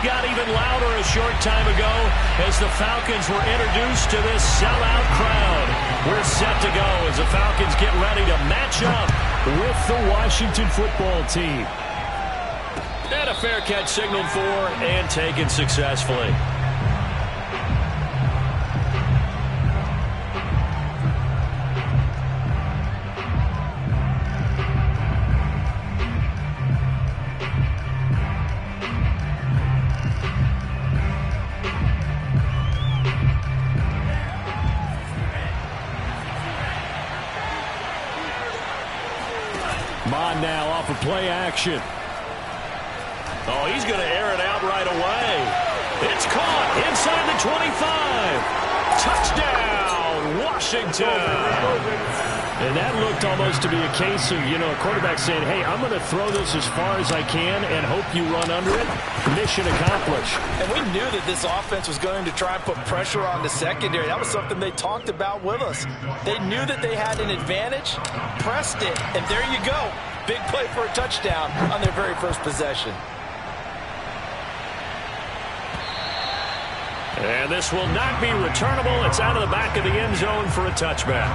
got even louder a short time ago as the Falcons were introduced to this sellout crowd. We're set to go as the Falcons get ready to match up with the Washington football team. And a fair catch signaled for and taken successfully. Mon now off of play action. Oh, he's going to air it out right away. It's caught inside the 25. Touchdown, Washington. And that looked almost to be a case of, a quarterback saying, hey, I'm going to throw this as far as I can and hope you run under it. Mission accomplished. And we knew that this offense was going to try and put pressure on the secondary. That was something they talked about with us. They knew that they had an advantage, pressed it, and there you go. Big play for a touchdown on their very first possession. And this will not be returnable. It's out of the back of the end zone for a touchback.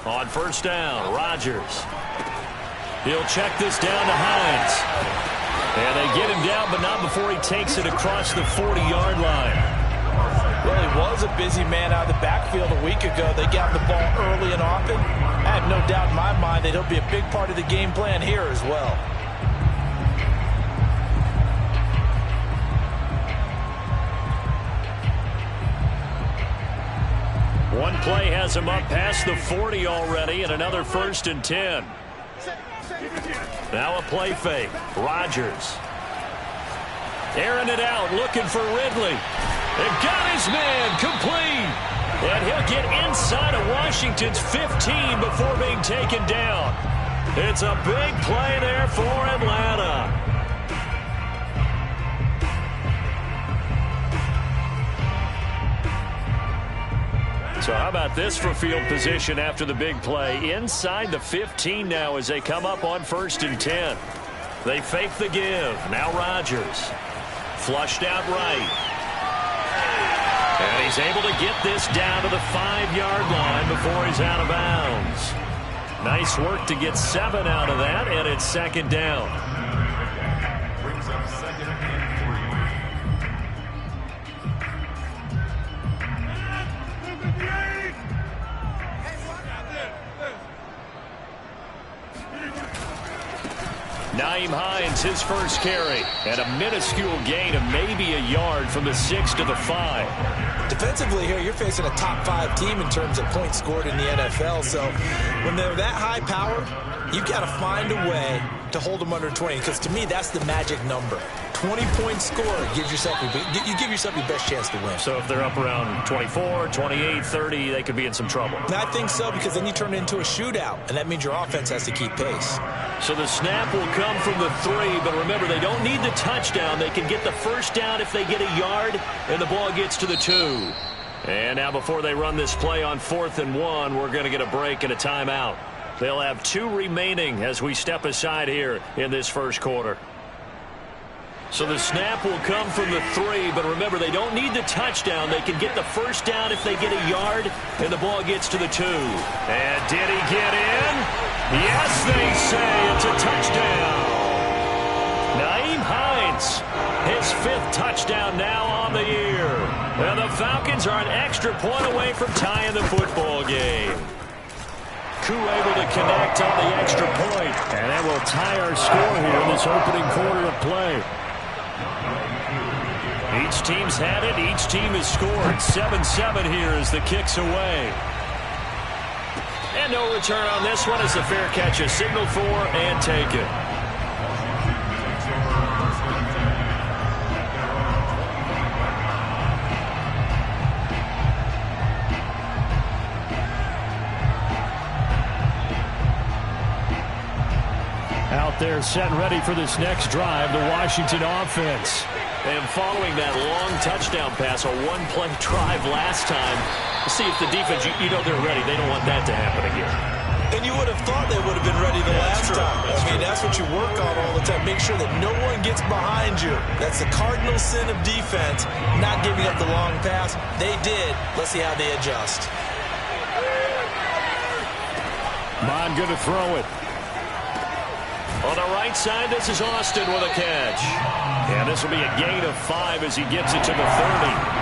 On first down, Rodgers. He'll check this down to Hines. And they get him down, but not before he takes it across the 40-yard line. Well, he was a busy man out of the backfield a week ago. They got the ball early and often. I have no doubt in my mind that he'll be a big part of the game plan here as well. One play has him up past the 40 already, and another 1st and 10. Now a play fake. Rodgers. Airing it out, looking for Ridley. And got his man complete. And he'll get inside of Washington's 15 before being taken down. It's a big play there for Atlanta. So how about this for field position after the big play? Inside the 15 now as they come up on 1st and 10. They fake the give. Now Rodgers. Flushed out right. And he's able to get this down to the 5-yard line before he's out of bounds. Nice work to get 7 out of that, and it's 2nd down. Brings up 2nd and 3. Nyheim Hines, his first carry, and a minuscule gain of maybe a yard from the 6 to the 5. Defensively here, you're facing a top 5 team in terms of points scored in the NFL. So when they're that high power, you've got to find a way to hold them under 20. Because to me, that's the magic number. 20-point score gives yourself you give yourself your best chance to win. So if they're up around 24, 28, 30, they could be in some trouble. And I think so, because then you turn it into a shootout, and that means your offense has to keep pace. So the snap will come from the 3, but remember, they don't need the touchdown. They can get the 1st down if they get a yard, and the ball gets to the 2. And now before they run this play on 4th and 1, we're going to get a break and a timeout. They'll have 2 remaining as we step aside here in this first quarter. So the snap will come from the 3, but remember, they don't need the touchdown. They can get the 1st down if they get a yard, and the ball gets to the 2. And did he get in? Yes, they say it's a touchdown. Nyheim Hines, his 5th touchdown now on the year. And the Falcons are an extra point away from tying the football game. Koo able to connect on the extra point, and that will tie our score here in this opening quarter of play. Each team's had it. Each team has scored. 7-7 here as the kick's away. And no return on this one as the fair catch is signaled for and taken. Out there set and ready for this next drive, the Washington offense. And following that long touchdown pass, a one-play drive last time, see if the defense, you know they're ready. They don't want that to happen again. And you would have thought they would have been ready the last time. I mean, that's what you work on all the time. Make sure that no one gets behind you. That's the cardinal sin of defense, not giving up the long pass. They did. Let's see how they adjust. Mon going to throw it. On the right side, this is Austin with a catch. And this will be a gain of 5 as he gets it to the 30.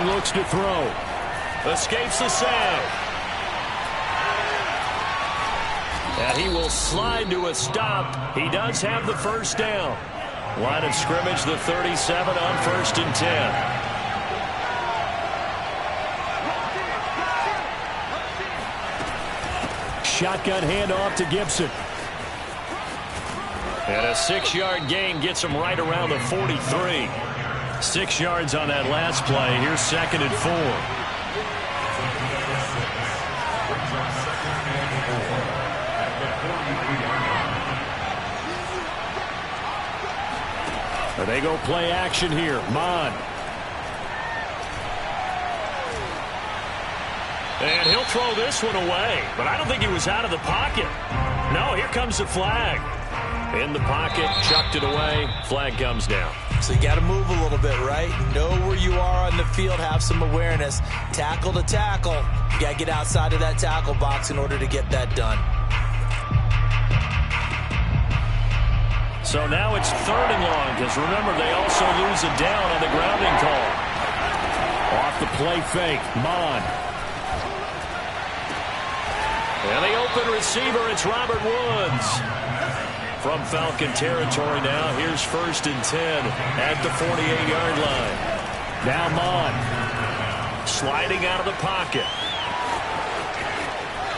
Looks to throw. Escapes the sack. And he will slide to a stop. He does have the first down. Line of scrimmage, the 37 on 1st and 10. Shotgun handoff to Gibson. And a 6-yard gain gets him right around the 43. 6 yards on that last play. Here's 2nd and 4. They go play action here. Mon. And he'll throw this one away. But I don't think he was out of the pocket. No, here comes the flag. In the pocket, chucked it away. Flag comes down. So you got to move a little bit, right? Know where you are on the field, have some awareness. Tackle to tackle. You got to get outside of that tackle box in order to get that done. So now it's 3rd and long, because remember, they also lose a down on the grounding call. Off the play fake, Mon. And the open receiver, it's Robert Woods. From Falcon territory now, here's 1st and 10 at the 48-yard line. Now Mon. Sliding out of the pocket.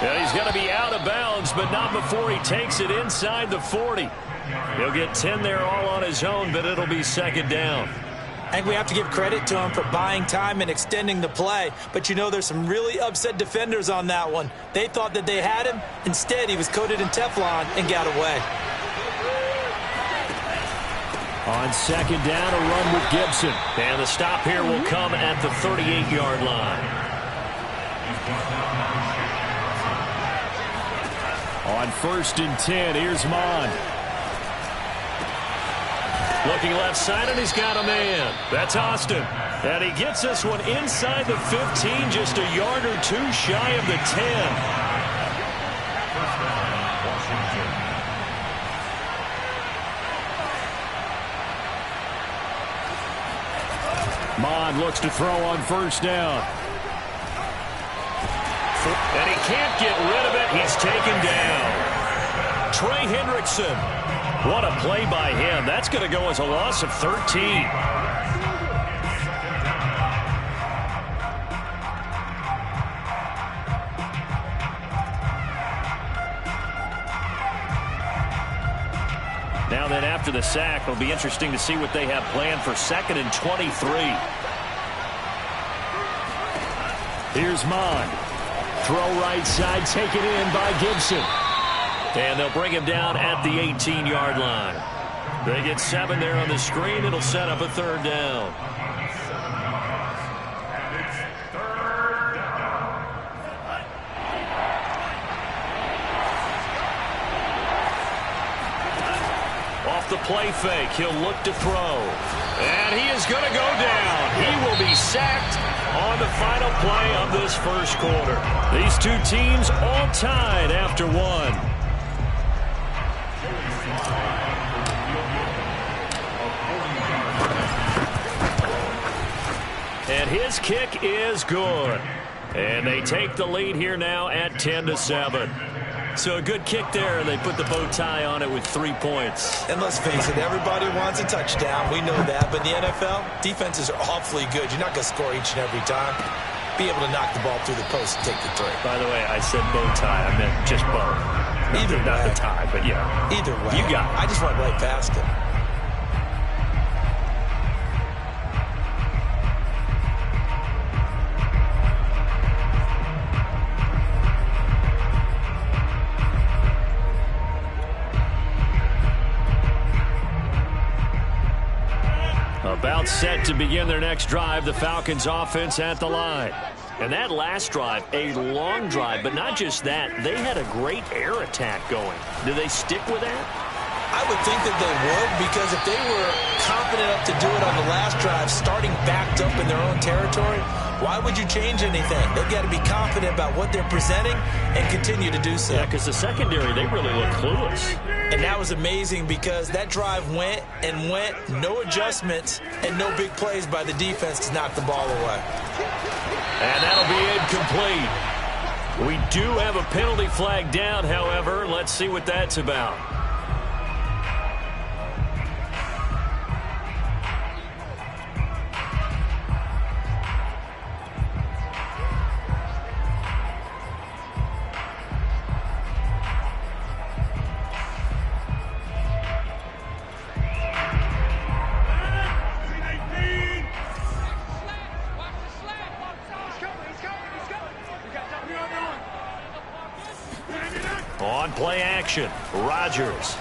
Yeah, he's going to be out of bounds, but not before he takes it inside the 40. He'll get 10 there all on his own, but it'll be 2nd down. I think we have to give credit to him for buying time and extending the play. But you know there's some really upset defenders on that one. They thought that they had him. Instead, he was coated in Teflon and got away. On 2nd down, a run with Gibson. And the stop here will come at the 38-yard line. On 1st and 10, here's Mon. Looking left side, and he's got a man. That's Austin. And he gets this one inside the 15, just a yard or two shy of the 10. Mon looks to throw on 1st down. And he can't get rid of it. He's taken down. Trey Hendrickson. What a play by him. That's going to go as a loss of 13. Now then, after the sack, it'll be interesting to see what they have planned for 2nd and 23. Here's Mon. Throw right side, taken in by Gibson. And they'll bring him down at the 18-yard line. They get 7 there on the screen. It'll set up a 3rd down. Off the play fake, he'll look to throw. And he is going to go down. He will be sacked on the final play of this 1st quarter. These two teams all tied after 1. And his kick is good. And they take the lead here now at 10-7. So a good kick there, and they put the bow tie on it with 3 points. And let's face it, everybody wants a touchdown. We know that. But in the NFL, defenses are awfully good. You're not going to score each and every time. Be able to knock the ball through the post and take the 3. By the way, I said bow tie. I meant just bow. Either way. Not the tie, but yeah. Either way. You got it. I just went right past it. Well, set to begin their next drive, the Falcons offense at the line. And that last drive, a long drive, but not just that. They had a great air attack going. Do they stick with that? I would think that they would, because if they were confident enough to do it on the last drive, starting backed up in their own territory, why would you change anything? They've got to be confident about what they're presenting and continue to do so. Yeah, because the secondary, they really look clueless. And that was amazing because that drive went and went, no adjustments and no big plays by the defense to knock the ball away. And that'll be incomplete. We do have a penalty flag down, however. Let's see what that's about. On play action, Rodgers.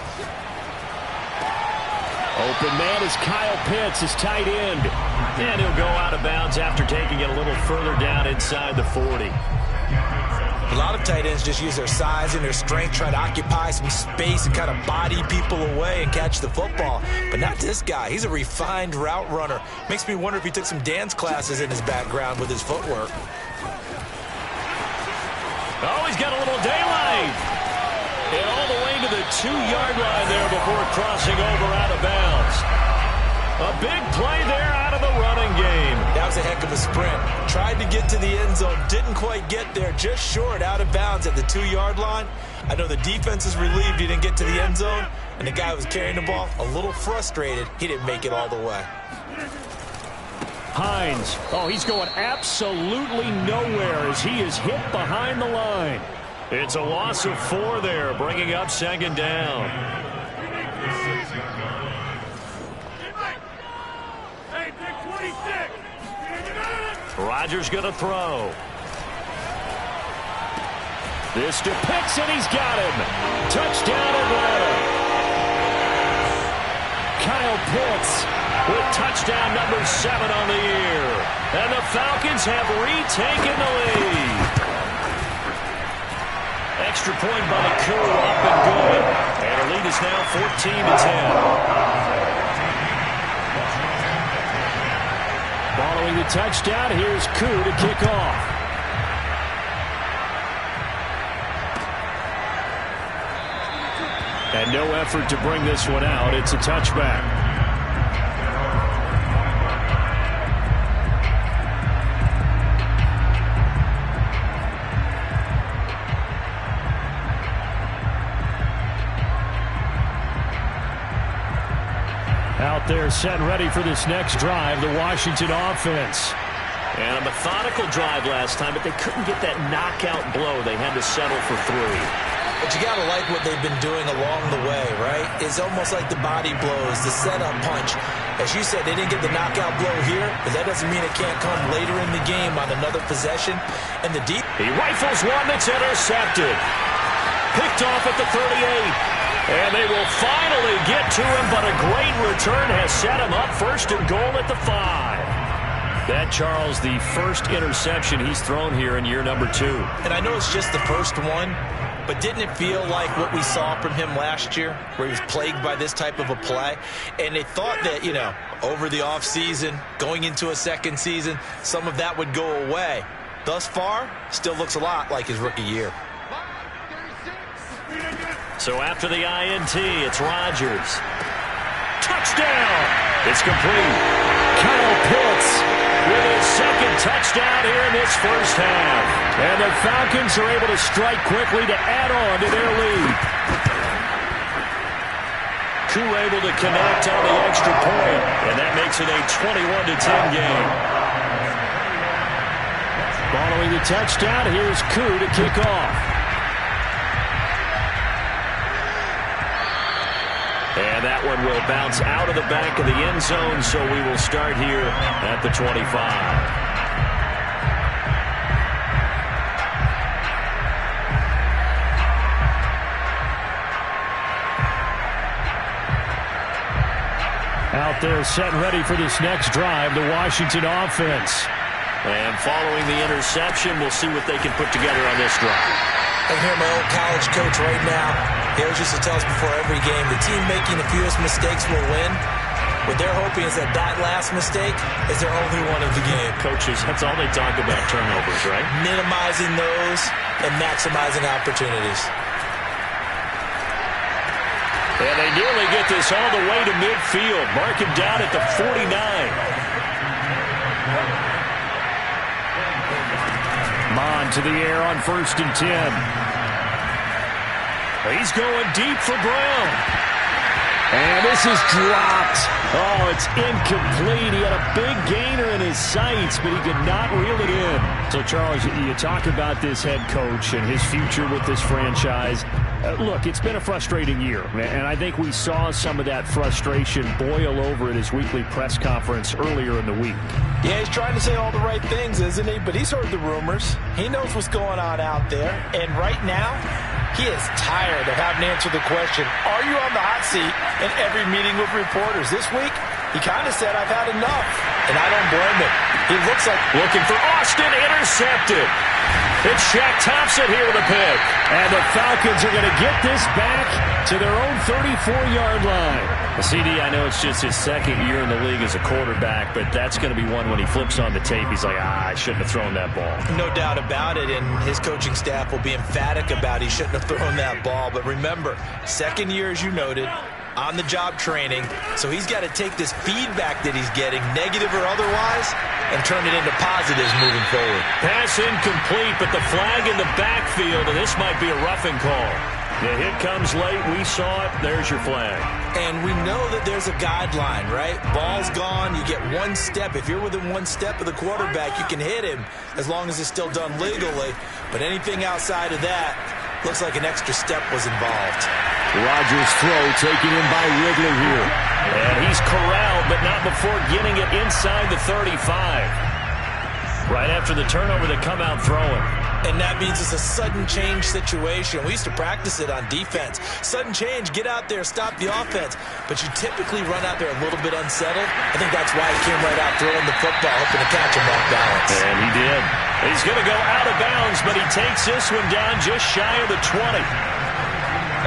Open man is Kyle Pitts, his tight end. And he'll go out of bounds after taking it a little further down inside the 40. A lot of tight ends just use their size and their strength, try to occupy some space and kind of body people away and catch the football. But not this guy. He's a refined route runner. Makes me wonder if he took some dance classes in his background with his footwork. Oh, he's got a little daylight. And all the way to the 2-yard line there before crossing over out of bounds. A big play there out of the running game. That was a heck of a sprint. Tried to get to the end zone, didn't quite get there, just short out of bounds at the 2-yard line. I know the defense is relieved he didn't get to the end zone, and the guy who was carrying the ball, a little frustrated, he didn't make it all the way. Hines. Oh, he's going absolutely nowhere as he is hit behind the line. It's a loss of 4 there, bringing up second down. Rodgers going to throw. This to Pitts, and he's got him. Touchdown, Atlanta. Kyle Pitts with touchdown number 7 on the year. And the Falcons have retaken the lead. Extra point by Koo, up and good. And our lead is now 14-10. Following the touchdown, here's Koo to kick off. And no effort to bring this one out. It's a touchback. Out there set ready for this next drive, the Washington offense. And a methodical drive last time, but they couldn't get that knockout blow. They had to settle for 3. But you got to like what they've been doing along the way, right? It's almost like the body blows, the setup punch. As you said, they didn't get the knockout blow here, but that doesn't mean it can't come later in the game on another possession. And the deep... He rifles one that's intercepted. Picked off at the 38. And they will finally get to him, but a great return has set him up first and goal at the 5. That, Charles, the first interception he's thrown here in year number 2. And I know it's just the first one, but didn't it feel like what we saw from him last year, where he was plagued by this type of a play? And they thought that, you know, over the offseason, going into a second season, some of that would go away. Thus far, still looks a lot like his rookie year. So after the INT, it's Rodgers. Touchdown! It's complete. Kyle Pitts with his second touchdown here in this first half. And the Falcons are able to strike quickly to add on to their lead. Koo able to connect on the extra point, and that makes it a 21-10 game. Following the touchdown, here's Koo to kick off. And that one will bounce out of the back of the end zone, so we will start here at the 25. Out there set and ready for this next drive, the Washington offense. And following the interception, we'll see what they can put together on this drive. I can hear my old college coach right now. He always used to tell us before every game, the team making the fewest mistakes will win. What they're hoping is that last mistake is their only one of the game. Coaches, that's all they talk about, turnovers, right? Minimizing those and maximizing opportunities. And they nearly get this all the way to midfield. Mark him down at the 49. Mon to the air on 1st and 10. He's going deep for Brown. And this is dropped. Oh, it's incomplete. He had a big gainer in his sights, but he could not reel it in. So, Charles, you talk about this head coach and his future with this franchise. Look, it's been a frustrating year, and I think we saw some of that frustration boil over at his weekly press conference earlier in the week. Yeah, he's trying to say all the right things, isn't he? But he's heard the rumors. He knows what's going on out there. And right now, he is tired of having to answer the question, are you on the hot seat in every meeting with reporters? This week, he kind of said, I've had enough. And I don't blame him. He looks like looking for Austin, intercepted. It's Shaq Thompson here with a pick. And the Falcons are going to get this back to their own 34-yard line. CD, I know it's just his second year in the league as a quarterback, but that's going to be one when he flips on the tape. He's like, I shouldn't have thrown that ball. No doubt about it, and his coaching staff will be emphatic about he shouldn't have thrown that ball. But remember, second year, as you noted, on-the-job training, so he's got to take this feedback that he's getting, negative or otherwise, and turn it into positives moving forward. Pass incomplete, but the flag in the backfield, and this might be a roughing call. The hit comes late. We saw it. There's your flag. And we know that there's a guideline, right? Ball's gone. You get one step. If you're within one step of the quarterback, you can hit him as long as it's still done legally. But anything outside of that looks like an extra step was involved. Rodgers' throw taken in by Ridley here. And he's corralled, but not before getting it inside the 35. Right after the turnover, they come out throwing. And that means it's a sudden change situation. We used to practice it on defense. Sudden change, get out there, stop the offense. But you typically run out there a little bit unsettled. I think that's why he came right out throwing the football, hoping to catch him off balance. And he did. He's going to go out of bounds, but he takes this one down just shy of the 20.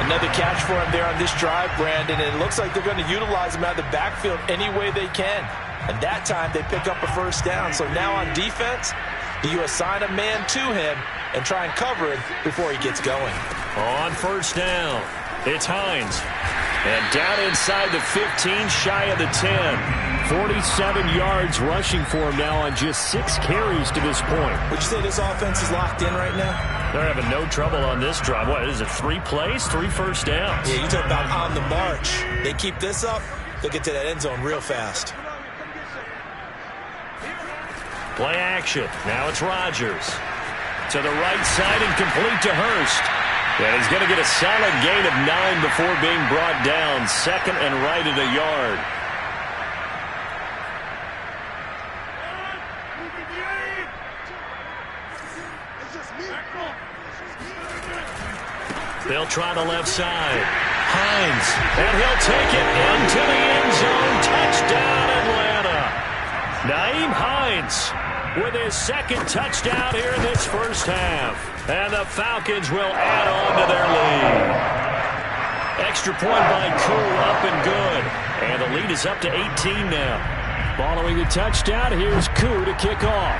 Another catch for him there on this drive, Brandon. And it looks like they're going to utilize him out of the backfield any way they can. And that time they pick up a first down. So now on defense, do you assign a man to him and try and cover him before he gets going? On first down, it's Hines. And down inside the 15, shy of the 10. 47 yards rushing for him now on just 6 carries to this point. Would you say this offense is locked in right now? They're having no trouble on this drive. What is it, 3 plays, 3 first downs? Yeah, you talk about on the march. They keep this up, they'll get to that end zone real fast. Play action. Now it's Rodgers. To the right side and complete to Hurst. And he's going to get a solid gain of 9 before being brought down. Second and right at a yard. They'll try the left side. Hines. And he'll take it into the end zone. Touchdown, Atlanta. Nyheim Hines with his second touchdown here in this first half. And the Falcons will add on to their lead. Extra point by Koo, up and good. And the lead is up to 18 now. Following the touchdown, here's Koo to kick off.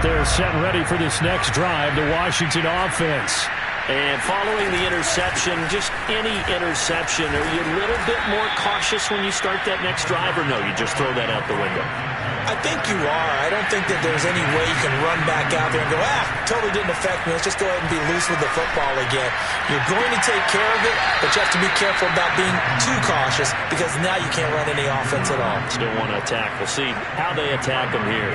They're set and ready for this next drive, the Washington offense. And following the interception, just any interception, are you a little bit more cautious when you start that next drive, or no, you just throw that out the window? I think you are. I don't think that there's any way you can run back out there and go, totally didn't affect me. Let's just go ahead and be loose with the football again. You're going to take care of it, but you have to be careful about being too cautious because now you can't run any offense at all. Still want to attack. We'll see how they attack them here.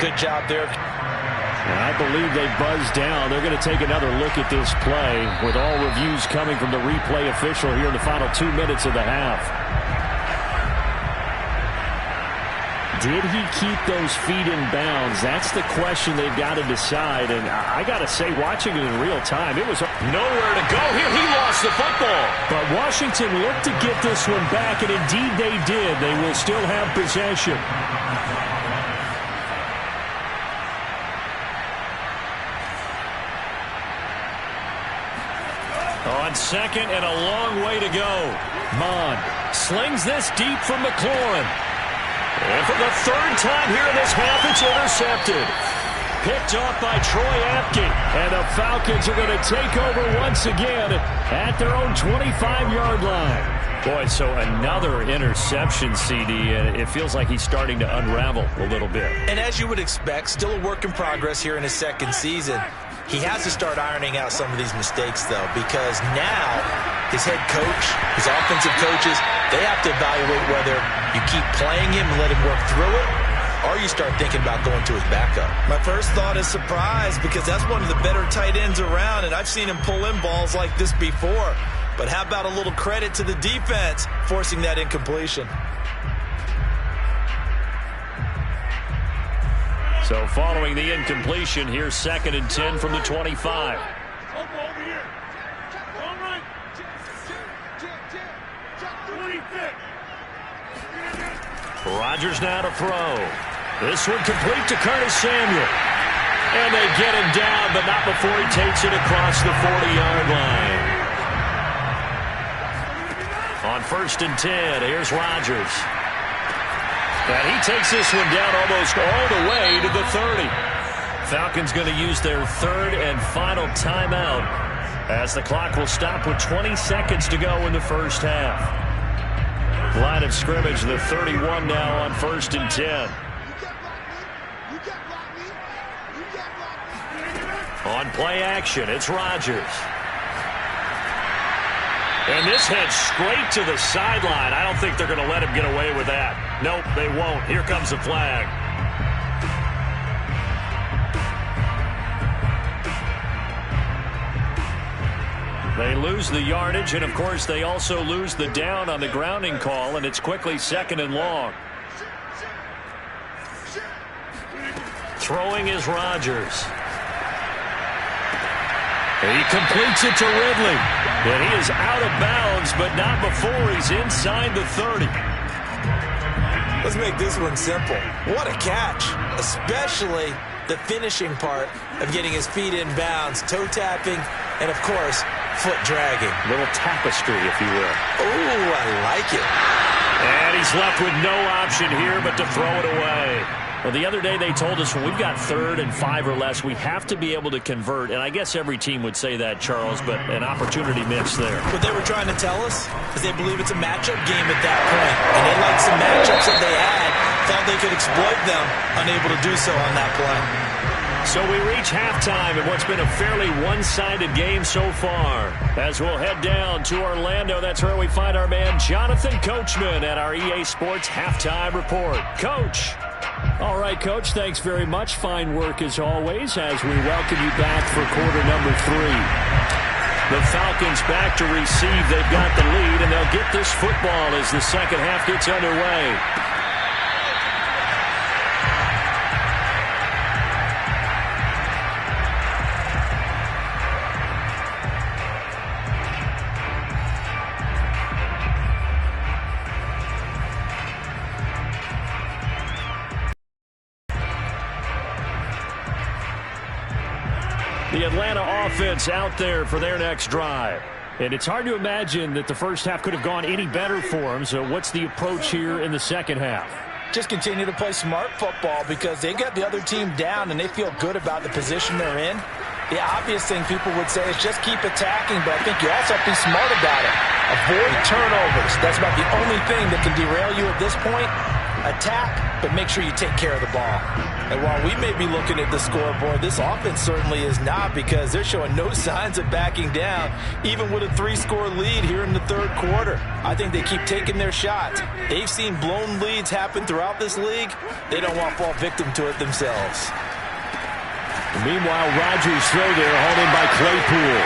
Good job there. And I believe they buzzed down. They're going to take another look at this play with all reviews coming from the replay official here in the final 2 minutes of the half. Did he keep those feet in bounds? That's the question they've got to decide. And I got to say, watching it in real time, it was nowhere to go here. He lost the football. But Washington looked to get this one back, and indeed they did. They will still have possession. On second and a long way to go. Mond slings this deep from McLaurin. And for the third time here in this half, it's intercepted. Picked off by Troy Apke. And the Falcons are going to take over once again at their own 25-yard line. Boy, so another interception, CD, and it feels like he's starting to unravel a little bit. And as you would expect, still a work in progress here in his second season. He has to start ironing out some of these mistakes, though, because now his head coach, his offensive coaches, they have to evaluate whether you keep playing him and let him work through it, or you start thinking about going to his backup. My first thought is surprise, because that's one of the better tight ends around, and I've seen him pull in balls like this before. But how about a little credit to the defense forcing that incompletion? So following the incompletion, here's 2nd and 10 from the 25. Rodgers now to throw. This one complete to Curtis Samuel. And they get him down, but not before he takes it across the 40-yard line. On 1st and 10, here's Rodgers. And he takes this one down almost all the way to the 30. Falcons going to use their 3rd and final timeout as the clock will stop with 20 seconds to go in the first half. Line of scrimmage, the 31 now on 1st and 10. On play action, it's Rodgers. And this heads straight to the sideline. I don't think they're going to let him get away with that. Nope, they won't. Here comes the flag. They lose the yardage, and of course they also lose the down on the grounding call, and it's quickly 2nd and long. Throwing is Rodgers. He completes it to Ridley. And he is out of bounds, but not before he's inside the 30. Let's make this one simple. What a catch, especially the finishing part of getting his feet in bounds, toe tapping, and of course, foot dragging. Little tapestry, if you will. Ooh, I like it. And he's left with no option here but to throw it away. Well, the other day they told us when we've got 3rd and 5 or less, we have to be able to convert. And I guess every team would say that, Charles, but an opportunity missed there. What they were trying to tell us is they believe it's a matchup game at that point. And they liked some matchups that they had, thought they could exploit them, unable to do so on that play. So we reach halftime in what's been a fairly one-sided game so far. As we'll head down to Orlando, that's where we find our man Jonathan Coachman at our EA Sports Halftime Report. Coach. All right, Coach, thanks very much. Fine work as always as we welcome you back for quarter number 3. The Falcons back to receive. They've got the lead, and they'll get this football as the second half gets underway. The Atlanta offense out there for their next drive. And it's hard to imagine that the first half could have gone any better for them. So what's the approach here in the second half? Just continue to play smart football because they got the other team down and they feel good about the position they're in. The obvious thing people would say is just keep attacking, but I think you also have to be smart about it. Avoid turnovers. That's about the only thing that can derail you at this point. Attack, but make sure you take care of the ball. And while we may be looking at the scoreboard, this offense certainly is not because they're showing no signs of backing down, even with a 3-score lead here in the third quarter. I think they keep taking their shots. They've seen blown leads happen throughout this league. They don't want to fall victim to it themselves. Meanwhile, Rodgers throw there, hauled in by Claypool.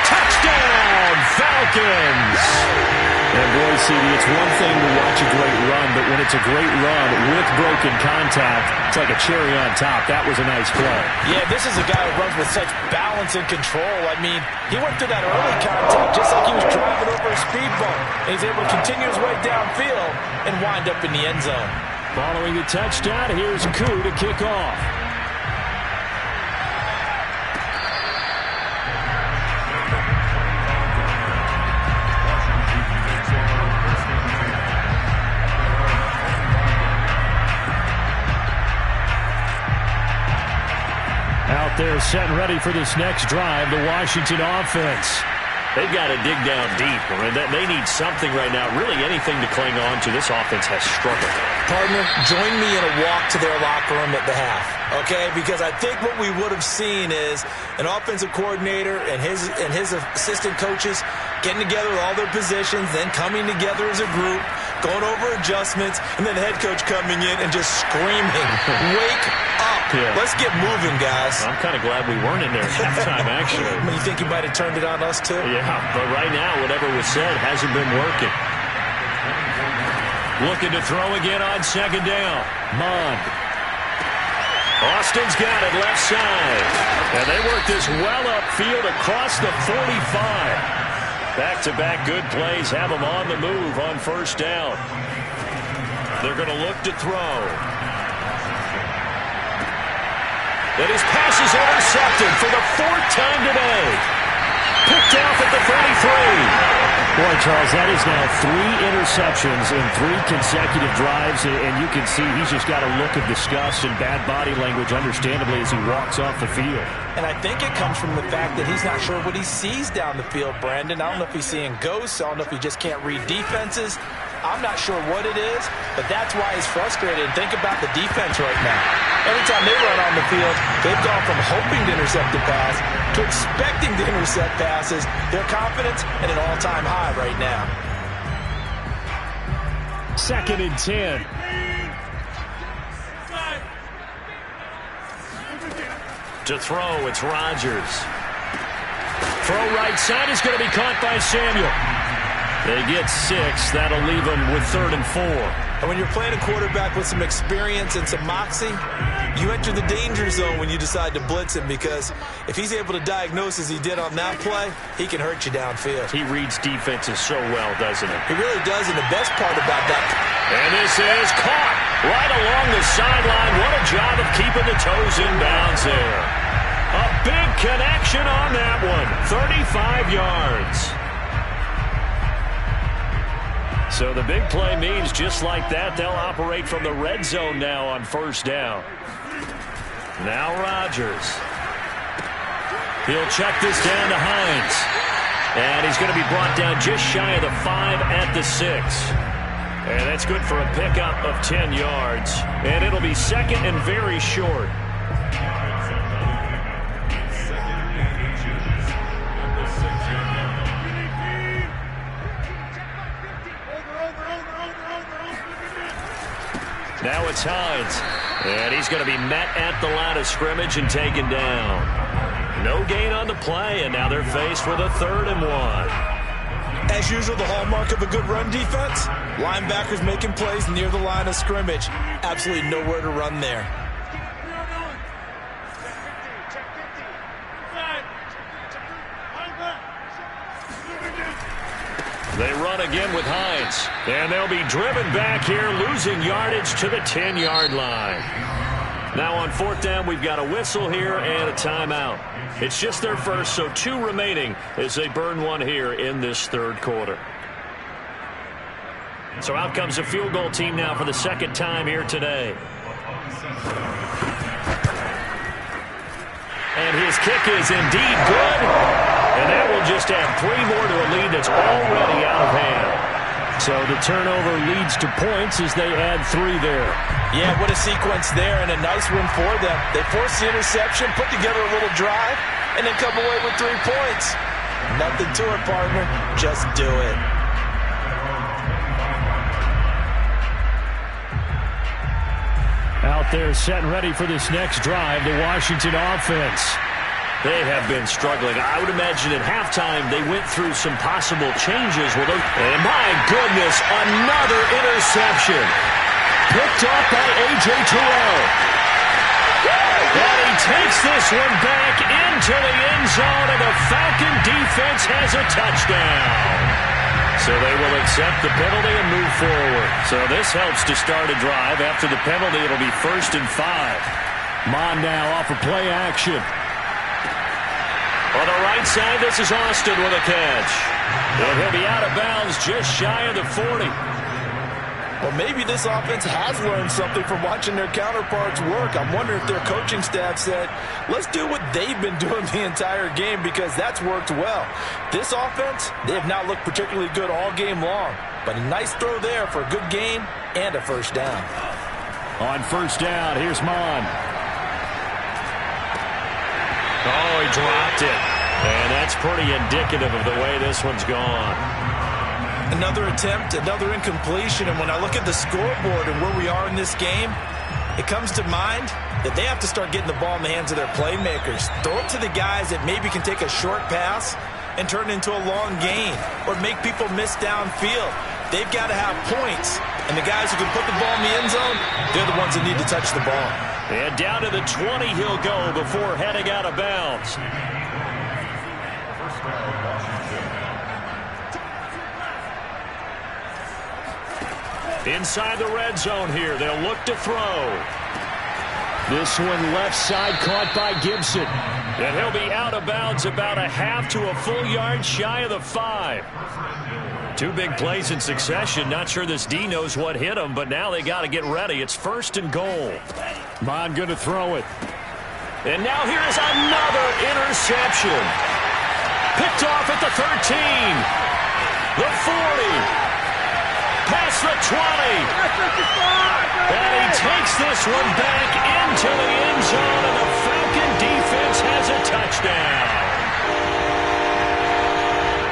Touchdown, Falcons! And boy, CD, it's one thing to watch a great run, but when it's a great run with broken contact, it's like a cherry on top. That was a nice play. Yeah, this is a guy who runs with such balance and control. I mean, he went through that early contact just like he was driving over a speed bump. And he's able to continue his way downfield and wind up in the end zone. Following the touchdown, here's Koo to kick off. Out there set and ready for this next drive, the Washington offense. They've got to dig down deep. They need something right now, really anything to cling on to. This offense has struggled. Partner, join me in a walk to their locker room at the half, okay? Because I think what we would have seen is an offensive coordinator and his assistant coaches getting together with all their positions, then coming together as a group, going over adjustments, and then the head coach coming in and just screaming, wake up. Yeah. Let's get moving, guys. I'm kind of glad we weren't in there at halftime, actually. You think you might have turned it on us, too? Yeah, but right now, whatever was said hasn't been working. Looking to throw again on second down. Mond. Austin's got it left side. And they work this well upfield across the 45. Back-to-back good plays have them on the move on first down. They're going to look to throw. And his pass is intercepted for the fourth time today. Picked off at the 33. Boy, Charles, that is now 3 interceptions in 3 consecutive drives, and you can see he's just got a look of disgust and bad body language, understandably, as he walks off the field. And I think it comes from the fact that he's not sure what he sees down the field, Brandon. I don't know if he's seeing ghosts. I don't know if he just can't read defenses. I'm not sure what it is, but that's why he's frustrated. And think about the defense right now. Every time they run on the field, they've gone from hoping to intercept a pass to expecting to intercept passes. Their confidence at an all-time high right now. 2nd and 10. To throw, it's Rodgers. Throw right side is going to be caught by Samuel. They get 6. That'll leave them with 3rd and 4. And when you're playing a quarterback with some experience and some moxie, you enter the danger zone when you decide to blitz him, because if he's able to diagnose as he did on that play, he can hurt you downfield. He reads defenses so well, doesn't he? He really does, and the best part about that. And this is caught right along the sideline. What a job of keeping the toes in bounds there. A big connection on that one. 35 yards. So the big play means just like that, they'll operate from the red zone now on first down. Now Rodgers. He'll check this down to Hines. And he's going to be brought down just shy of the 5 at the 6. And that's good for a pickup of 10 yards. And it'll be 2nd and very short. Now it's Hines. And he's going to be met at the line of scrimmage and taken down. No gain on the play, and now they're faced with a 3rd and 1. As usual, the hallmark of a good run defense, linebackers making plays near the line of scrimmage. Absolutely nowhere to run there. They run again with Hines. And they'll be driven back here, losing yardage to the 10-yard line. Now on 4th down, we've got a whistle here and a timeout. It's just their first, so 2 remaining as they burn one here in this 3rd quarter. So out comes a field goal team now for the 2nd time here today. And his kick is indeed good. And that will just add 3 more to a lead that's already out of hand. So the turnover leads to points as they add 3 there. Yeah, what a sequence there, and a nice win for them. They forced the interception, put together a little drive, and then come away with 3 points. Nothing to it, partner. Just do it. Out there set and ready for this next drive, the Washington offense. They have been struggling. I would imagine at halftime they went through some possible changes. And my goodness, another interception. Picked off by A.J. Terrell. And he takes this one back into the end zone, and the Falcon defense has a touchdown. So they will accept the penalty and move forward. So this helps to start a drive. After the penalty, it'll be 1st and 5. Mon now off of play action. On the right side, this is Austin with a catch. And he'll be out of bounds just shy of the 40. Well, maybe this offense has learned something from watching their counterparts work. I'm wondering if their coaching staff said, let's do what they've been doing the entire game, because that's worked well. This offense, they have not looked particularly good all game long. But a nice throw there for a good gain and a 1st down. On 1st down, here's Mon. Oh, he dropped it. And that's pretty indicative of the way this one's gone. Another attempt, another incompletion, and when I look at the scoreboard and where we are in this game, it comes to mind that they have to start getting the ball in the hands of their playmakers. Throw it to the guys that maybe can take a short pass and turn it into a long gain or make people miss downfield. They've got to have points, and the guys who can put the ball in the end zone, they're the ones that need to touch the ball. And down to the 20 he'll go before heading out of bounds. Inside the red zone here, they'll look to throw. This one left side caught by Gibson. And he'll be out of bounds about a half to a full yard shy of the 5. 2 big plays in succession. Not sure this D knows what hit him, but now they got to get ready. It's 1st and goal. Mon going to throw it. And now here is another interception. Picked off at the 13. The 40. Past the 20. And he takes this one back into the end zone, and the Falcon defense has a touchdown.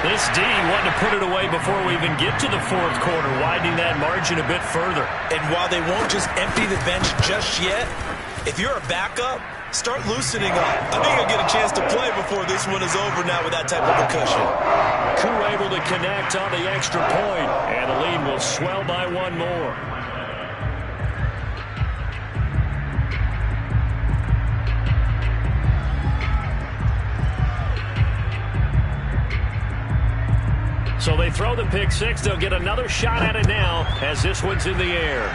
This D wanting to put it away before we even get to the 4th quarter, widening that margin a bit further. And while they won't just empty the bench just yet, if you're a backup, start loosening up. I think you'll get a chance to play before this one is over now with that type of a cushion. Koo able to connect on the extra point, and the lead will swell by 1 more. So they throw the pick 6. They'll get another shot at it now as this one's in the air.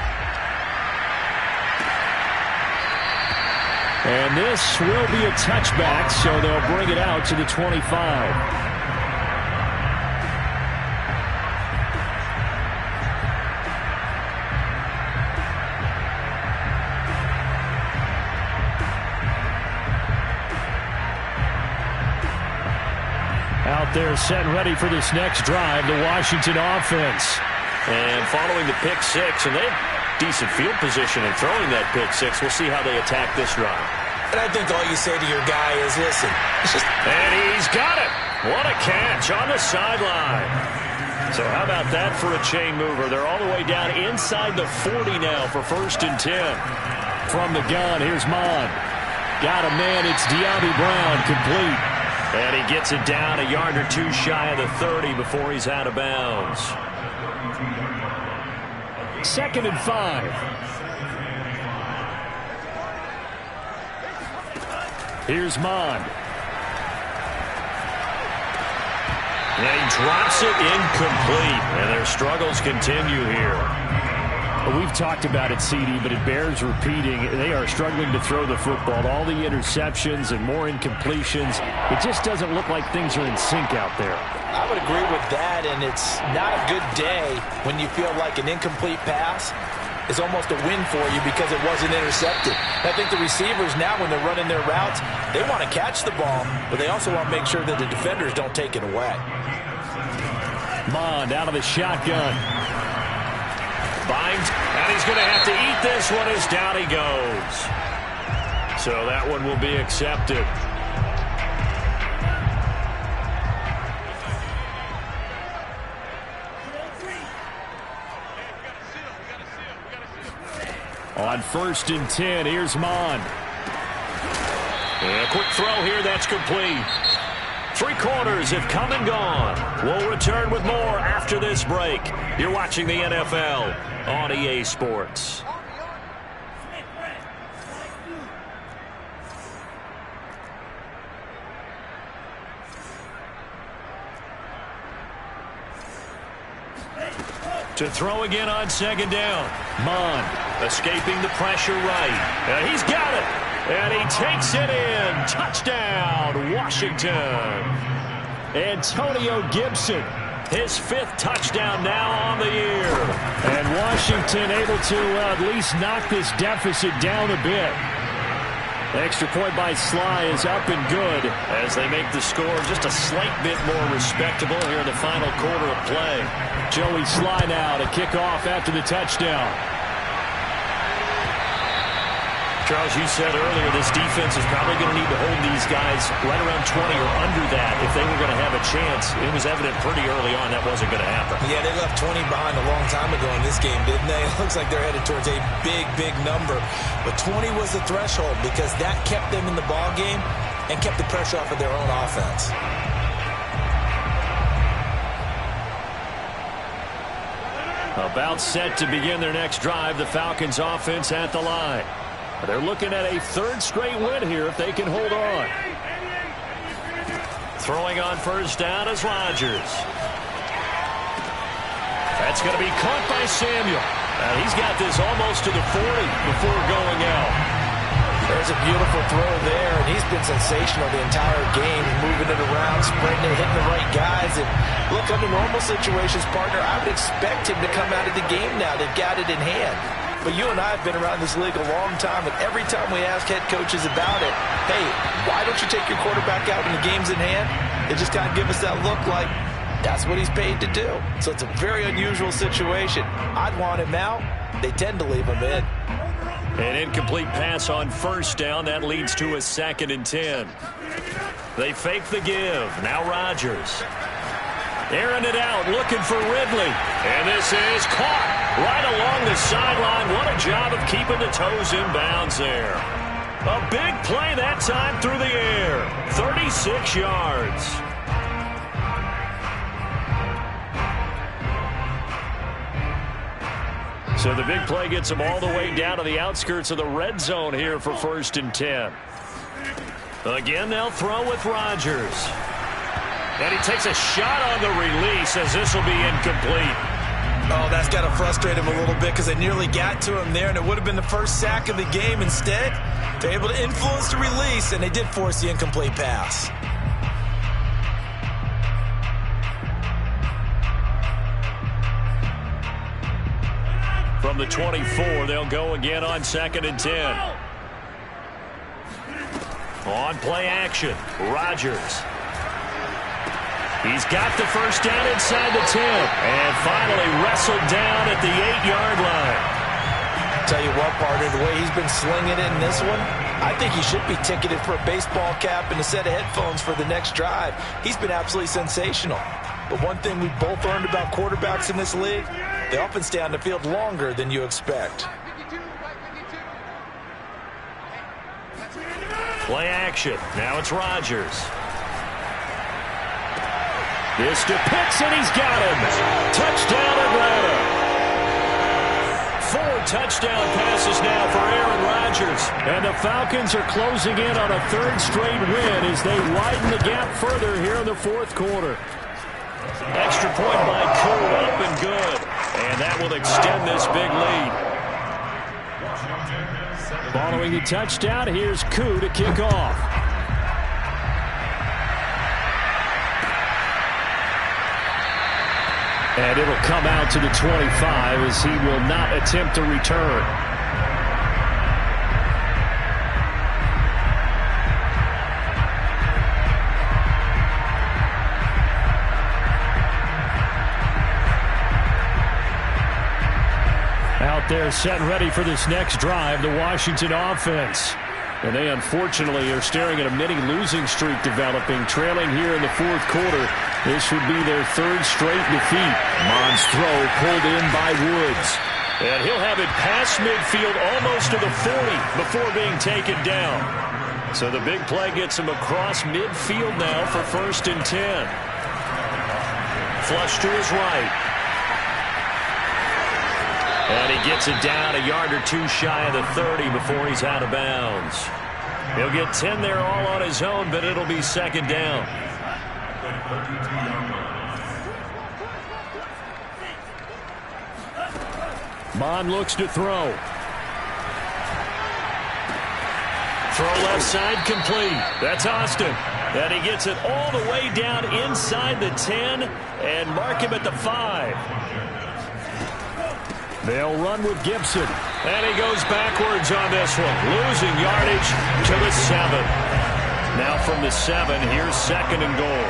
And this will be a touchback, so they'll bring it out to the 25. Out there set and ready for this next drive, the Washington offense. And following the pick 6, and they have decent field position in throwing that pick 6. We'll see how they attack this drive. And I think all you say to your guy is, listen, it's just... And he's got it. What a catch on the sideline. So how about that for a chain mover? They're all the way down inside the 40 now for 1st and 10. From the gun, here's Mon. Got a man, it's De'Ami Brown, complete. And he gets it down a yard or 2 shy of the 30 before he's out of bounds. 2nd and 5. Here's Mon. And he drops it incomplete. And their struggles continue here. We've talked about it, CD, but it bears repeating. They are struggling to throw the football. All the interceptions and more incompletions. It just doesn't look like things are in sync out there. I would agree with that, and it's not a good day when you feel like an incomplete pass is almost a win for you because it wasn't intercepted. I think the receivers now, when they're running their routes, they want to catch the ball, but they also want to make sure that the defenders don't take it away. Mond out of the shotgun. Binds, and he's going to have to eat this one as down he goes. So that one will be accepted. On 1st and 10, here's Mond. And quick throw here. That's complete. 3 quarters have come and gone. We'll return with more after this break. You're watching the NFL on EA Sports. To throw again on second down. Mon escaping the pressure right. And he's got it. And he takes it in. Touchdown, Washington. Antonio Gibson, his 5th touchdown now on the year. And Washington able to at least knock this deficit down a bit. Extra point by Sly is up and good as they make the score just a slight bit more respectable here in the final quarter of play. Joey Sly now to kick off after the touchdown. Charles, you said earlier this defense is probably going to need to hold these guys right around 20 or under that if they were going to have a chance. It was evident pretty early on that wasn't going to happen. Yeah, they left 20 behind a long time ago in this game, didn't they? It looks like they're headed towards a big, big number. But 20 was the threshold because that kept them in the ball game and kept the pressure off of their own offense. About set to begin their next drive, the Falcons offense at the line. They're looking at a 3rd straight win here if they can hold on. Throwing on first down is Rodgers. That's going to be caught by Samuel. He's got this almost to the 40 before going out. There's a beautiful throw there, and he's been sensational the entire game, moving it around, spreading it, hitting the right guys. And look, under normal situations, partner, I would expect him to come out of the game now. They've got it in hand. But you and I have been around this league a long time, and every time we ask head coaches about it, hey, why don't you take your quarterback out when the game's in hand? They just kind of give us that look like that's what he's paid to do. So it's a very unusual situation. I'd want him out. They tend to leave him in. An incomplete pass on first down. That leads to a 2nd and 10. They fake the give. Now Rodgers. Airing it out, looking for Ridley. And this is caught right along the sideline. What a job of keeping the toes in bounds there. A big play that time through the air. 36 yards. So the big play gets them all the way down to the outskirts of the red zone here for 1st and 10. Again, they'll throw with Rodgers. And he takes a shot on the release as this will be incomplete. Oh, that's got to frustrate him a little bit because they nearly got to him there, and it would have been the first sack of the game. Instead, they're able to influence the release, and they did force the incomplete pass. From the 24, they'll go again on 2nd and 10. On play action, Rodgers. He's got the first down inside the 10. And finally wrestled down at the 8-yard line. Tell you what, partner, the way he's been slinging it in this one, I think he should be ticketed for a baseball cap and a set of headphones for the next drive. He's been absolutely sensational. But one thing we've both learned about quarterbacks in this league, they often stay on the field longer than you expect. Play action. Now it's Rodgers. This to Pitts, and he's got him. Touchdown, Atlanta. 4 touchdown passes now for Aaron Rodgers. And the Falcons are closing in on a 3rd straight win as they widen the gap further here in the 4th quarter. Extra point by Cole, up and good. And that will extend this big lead. Following the touchdown, here's Koo to kick off. And it'll come out to the 25 as he will not attempt to return. Out there set and ready for this next drive, the Washington offense. And they unfortunately are staring at a mini losing streak developing, trailing here in the 4th quarter. This would be their 3rd straight defeat. Mon's throw pulled in by Woods. And he'll have it past midfield almost to the 40 before being taken down. So the big play gets him across midfield now for 1st and 10. Flush to his right. And he gets it down a yard or two shy of the 30 before he's out of bounds. He'll get 10 there all on his own, but it'll be 2nd down. Bond looks to throw. Throw left side complete. That's Austin. And he gets it all the way down inside the 10 and mark him at the 5. They'll run with Gibson. And he goes backwards on this one, losing yardage to the 7. Now from the 7, here's 2nd and goal.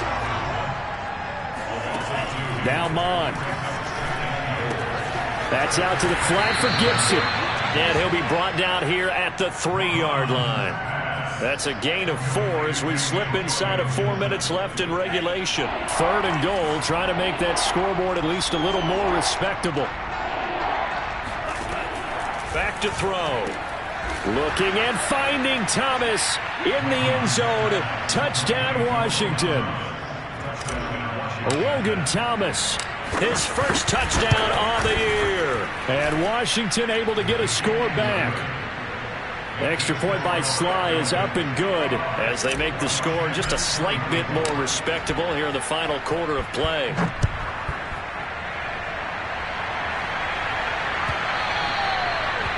Now Mon. That's out to the flat for Gibson. And he'll be brought down here at the 3-yard line. That's a gain of 4 as we slip inside of 4 minutes left in regulation. 3rd and goal, trying to make that scoreboard at least a little more respectable. Back to throw. Looking and finding Thomas in the end zone. Touchdown, Washington. Logan Thomas. His first touchdown on the year. And Washington able to get a score back. Extra point by Sly is up and good. As they make the score just a slight bit more respectable here in the final quarter of play.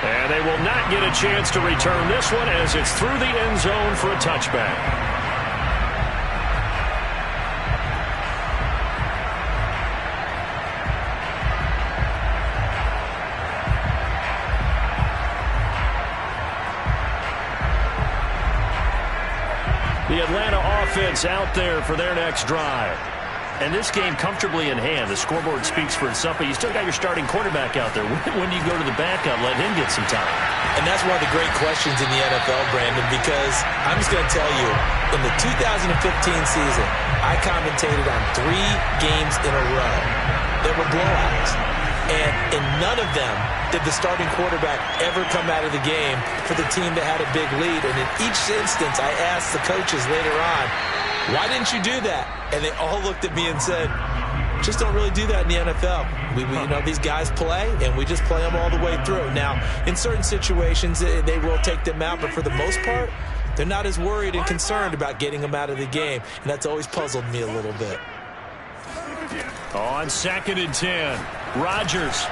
And they will not get a chance to return this one as it's through the end zone for a touchback. The Atlanta offense out there for their next drive. And this game comfortably in hand. The scoreboard speaks for itself, but you still got your starting quarterback out there. When do you go to the backup, let him get some time? And that's one of the great questions in the NFL, Brandon, because I'm just going to tell you, in the 2015 season, I commentated on 3 games in a row that were blowouts. And in none of them did the starting quarterback ever come out of the game for the team that had a big lead. And in each instance, I asked the coaches later on, why didn't you do that? And they all looked at me and said, just don't really do that in the NFL. You know, these guys play, and we just play them all the way through. Now, in certain situations, they will take them out, but for the most part, they're not as worried and concerned about getting them out of the game. And that's always puzzled me a little bit. On 2nd and 10, Rodgers.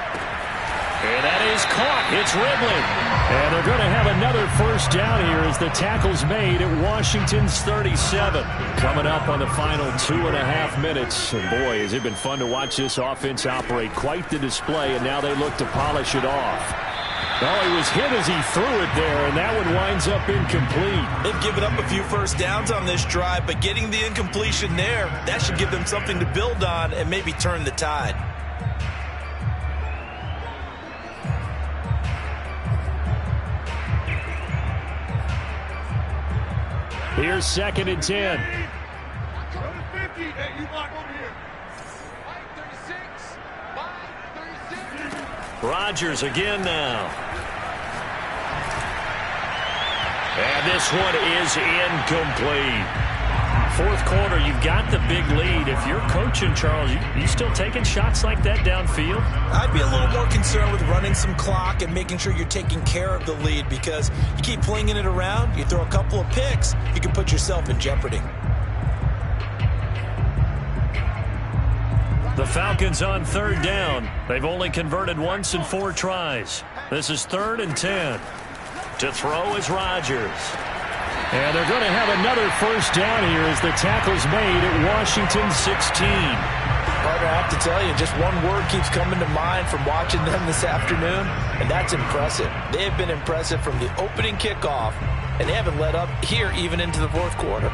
And that is caught. It's Ridley. And they're going to have another first down here as the tackle's made at Washington's 37. Coming up on the final 2.5 minutes. And boy, has it been fun to watch this offense operate. Quite the display, and now they look to polish it off. Well, he was hit as he threw it there, and that one winds up incomplete. They've given up a few first downs on this drive, but getting the incompletion there, that should give them something to build on and maybe turn the tide. Here's 2nd and 10. Rodgers again now. And this one is incomplete. 4th quarter, you've got the big lead. If you're coaching, Charles, you still taking shots like that downfield? I'd be a little more concerned with running some clock and making sure you're taking care of the lead, because you keep flinging it around, you throw a couple of picks, you can put yourself in jeopardy. The Falcons on 3rd down. They've only converted once in 4 tries. This is 3rd and 10. To throw is Rodgers. And they're going to have another first down here as the tackle's made at Washington 16. Partner, I have to tell you, just one word keeps coming to mind from watching them this afternoon, and that's impressive. They have been impressive from the opening kickoff, and they haven't let up here even into the 4th quarter.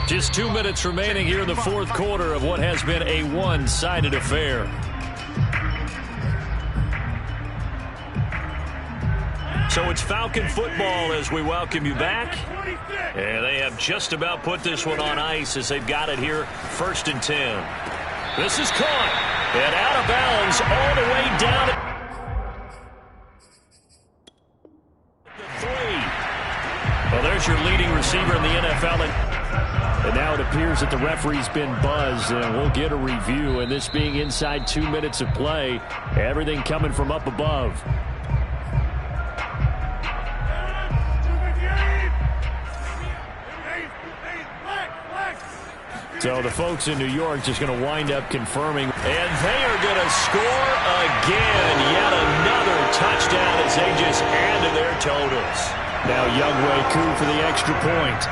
Just 2 minutes remaining here in the 4th quarter of what has been a one-sided affair. So it's Falcon football as we welcome you back. And they have just about put this one on ice as they've got it here, 1st and 10. This is caught and out of bounds all the way down. Well, there's your leading receiver in the NFL. And now it appears that the referee's been buzzed, and we'll get a review. And this being inside 2 minutes of play, everything coming from up above. So the folks in New York just going to wind up confirming. And they are going to score again. Yet another touchdown as they just add to their totals. Now Younghoe Koo for the extra point.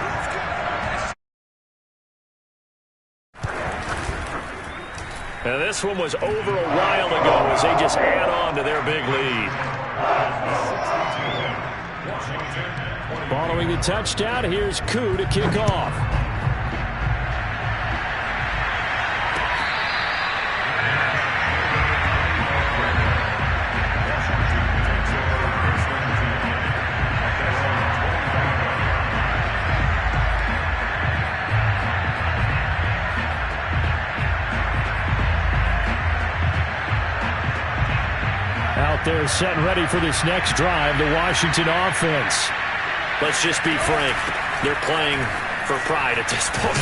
And this one was over a while ago as they just add on to their big lead. Following the touchdown, here's Koo to kick off. Out there set and ready for this next drive, the Washington offense. Let's just be frank. They're playing for pride at this point.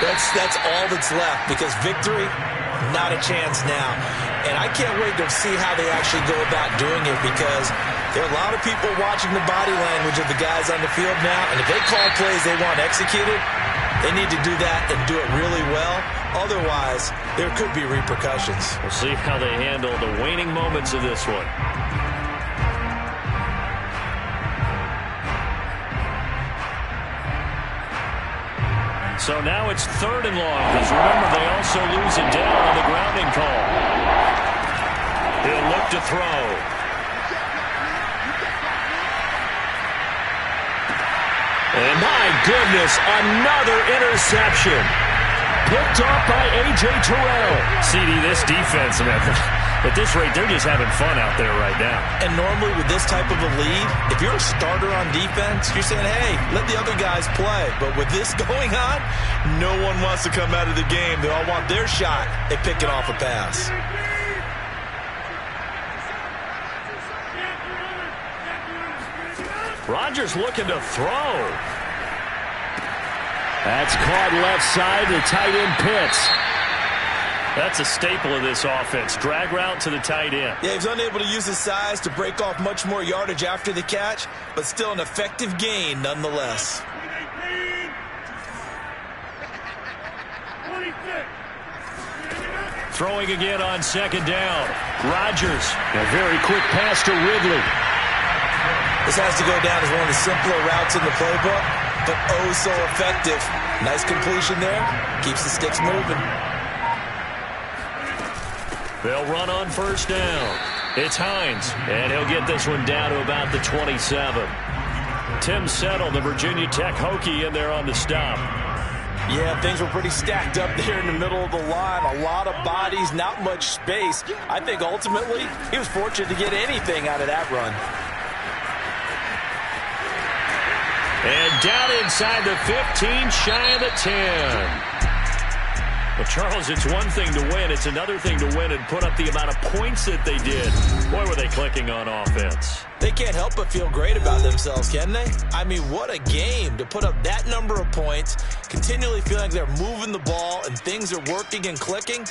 That's all that's left, because victory, not a chance now. And I can't wait to see how they actually go about doing it, because there are a lot of people watching the body language of the guys on the field now, and if they call plays they want executed, they need to do that and do it really well. Otherwise, there could be repercussions. We'll see how they handle the waning moments of this one. So now it's 3rd and long, because remember, they also lose it down on the grounding call. He'll look to throw. And my goodness, another interception. Picked off by A.J. Terrell. CD, this defense, man, at this rate, they're just having fun out there right now. And normally with this type of a lead, if you're a starter on defense, you're saying, hey, let the other guys play. But with this going on, no one wants to come out of the game. They all want their shot at picking off a pass. Rodgers looking to throw. That's caught left side, the tight end Pitts. That's a staple of this offense. Drag route to the tight end. Yeah, he's unable to use his size to break off much more yardage after the catch, but still an effective gain nonetheless. Throwing again on 2nd down. Rodgers. A very quick pass to Ridley. This has to go down as one of the simpler routes in the playbook, but oh so effective. Nice completion there. Keeps the sticks moving. They'll run on 1st down. It's Hines, and he'll get this one down to about the 27. Tim Settle, the Virginia Tech Hokie, in there on the stop. Yeah, things were pretty stacked up there in the middle of the line. A lot of bodies, not much space. I think ultimately he was fortunate to get anything out of that run. And down inside the 15, shy of the 10. But, Charles, it's one thing to win. It's another thing to win and put up the amount of points that they did. Boy, were they clicking on offense. They can't help but feel great about themselves, can they? I mean, what a game to put up that number of points, continually feeling like they're moving the ball and things are working and clicking.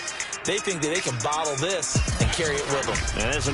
They think that they can bottle this and carry it with them. And as an